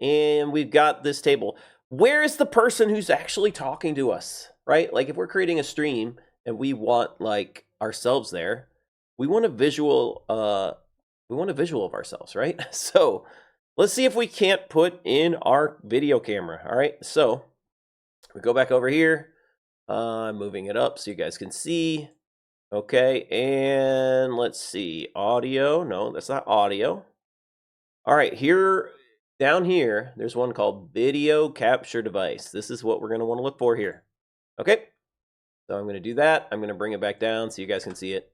and we've got this table. Where is the person who's actually talking to us, right? Like if we're creating a stream and we want like ourselves there, we want a visual of ourselves, right? So let's see if we can't put in our video camera. All right, so we go back over here. I'm moving it up so you guys can see. Okay, and let's see, audio. No, that's not audio. All right, here, down here, there's one called video capture device. This is what we're going to want to look for here. Okay, so I'm going to do that. I'm going to bring it back down so you guys can see it.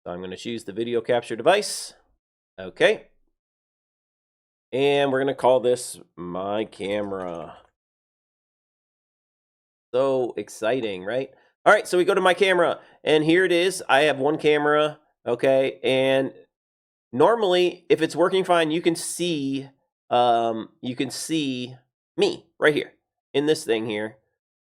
So I'm going to choose the video capture device. Okay, and we're going to call this my camera. So exciting, right? All right, so we go to my camera, and here it is. I have one camera, okay, and normally, if it's working fine, you can see me right here in this thing here,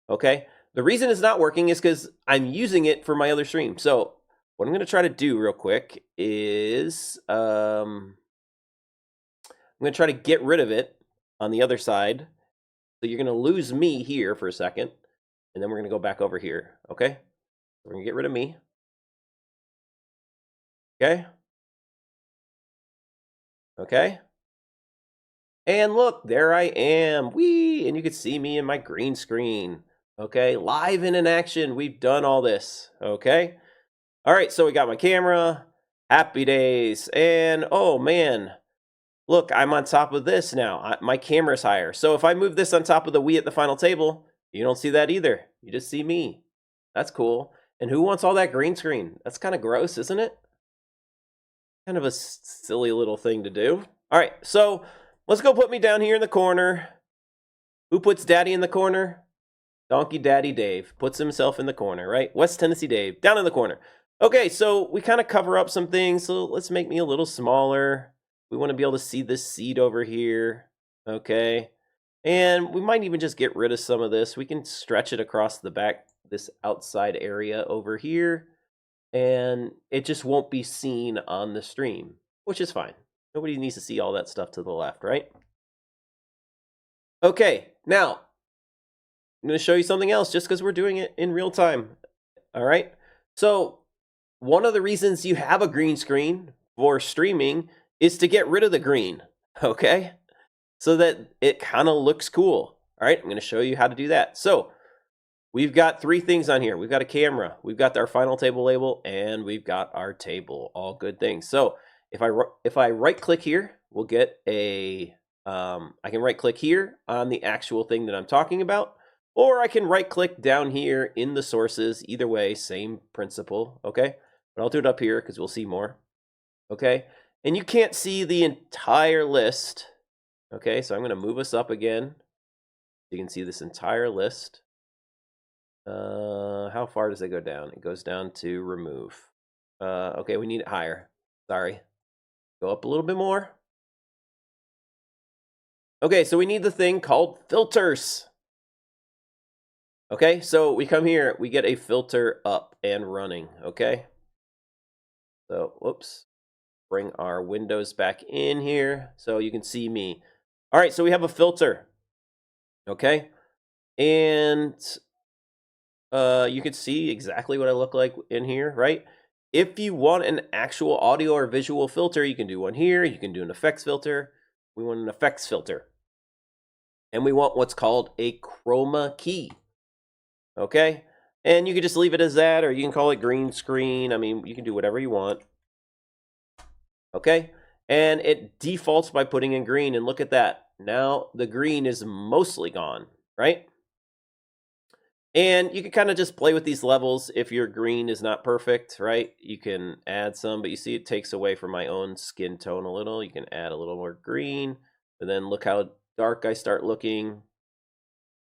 okay? The reason it's not working is because I'm using it for my other stream. So what I'm going to try to do real quick is I'm going to try to get rid of it on the other side. So you're going to lose me here for a second, and then we're going to go back over here, okay? We're going to get rid of me, okay? Okay? And look, there I am. Whee! And you can see me in my green screen. Okay, live and in action. We've done all this. Okay. All right, so we got my camera. Happy days. And oh man, look, I'm on top of this now. My camera's higher. So if I move this on top of the we at the final table, you don't see that either. You just see me. That's cool. And who wants all that green screen? That's kind of gross, isn't it? Kind of a silly little thing to do. All right, so let's go put me down here in the corner. Who puts Daddy in the corner? Donkey Daddy Dave puts himself in the corner, right? West Tennessee Dave, down in the corner. Okay, so we kind of cover up some things, so let's make me a little smaller. We want to be able to see this seed over here, okay? And we might even just get rid of some of this. We can stretch it across the back, this outside area over here, and it just won't be seen on the stream, which is fine. Nobody needs to see all that stuff to the left, right? Okay, now I'm going to show you something else just because we're doing it in real time. All right. So one of the reasons you have a green screen for streaming is to get rid of the green. Okay. So that it kind of looks cool. All right. I'm going to show you how to do that. So we've got three things on here. We've got a camera, we've got our final table label, and we've got our table. All good things. So if I right click here, we'll get a, I can right click here on the actual thing that I'm talking about. Or I can right click down here in the sources. Either way, same principle, okay? But I'll do it up here because we'll see more, okay? And you can't see the entire list, okay? So I'm going to move us up again. You can see this entire list. How far does it go down? It goes down to remove. Okay, we need it higher. Sorry. Go up a little bit more. Okay, so we need the thing called filters. Okay, so we come here, we get a filter up and running, okay? So, whoops, bring our windows back in here so you can see me. All right, so we have a filter, okay? And you can see exactly what I look like in here, right? If you want an actual audio or visual filter, you can do one here. You can do an effects filter. We want an effects filter. And we want what's called a chroma key. Okay, and you can just leave it as that, or you can call it green screen. I mean, you can do whatever you want. Okay, and it defaults by putting in green, and look at that. Now the green is mostly gone, right? And you can kind of just play with these levels. If your green is not perfect, right, you can add some, but you see it takes away from my own skin tone a little. You can add a little more green, and then look how dark I start looking.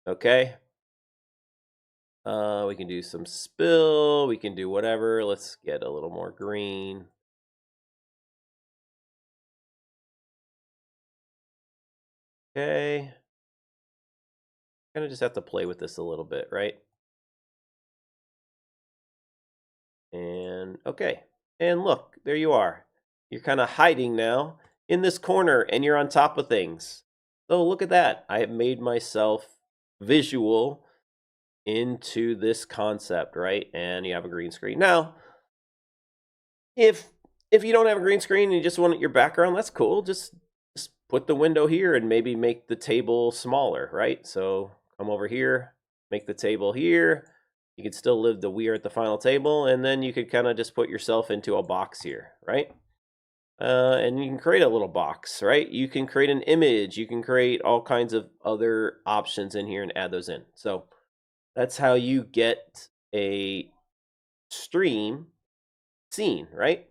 Okay. We can do some spill. We can do whatever. Let's get a little more green. Okay. Kind of just have to play with this a little bit, right? And okay. And look, there you are. You're kind of hiding now in this corner and you're on top of things. So look at that. I have made myself visual into this concept, right? And you have a green screen. Now, if you don't have a green screen and you just want your background, that's cool. Just put the window here and maybe make the table smaller, right? So come over here, make the table here. You could still live the "we are at the final table," and then you could kind of just put yourself into a box here, right? And you can create a little box, right? You can create an image. You can create all kinds of other options in here and add those in. So that's how you get a stream scene, right?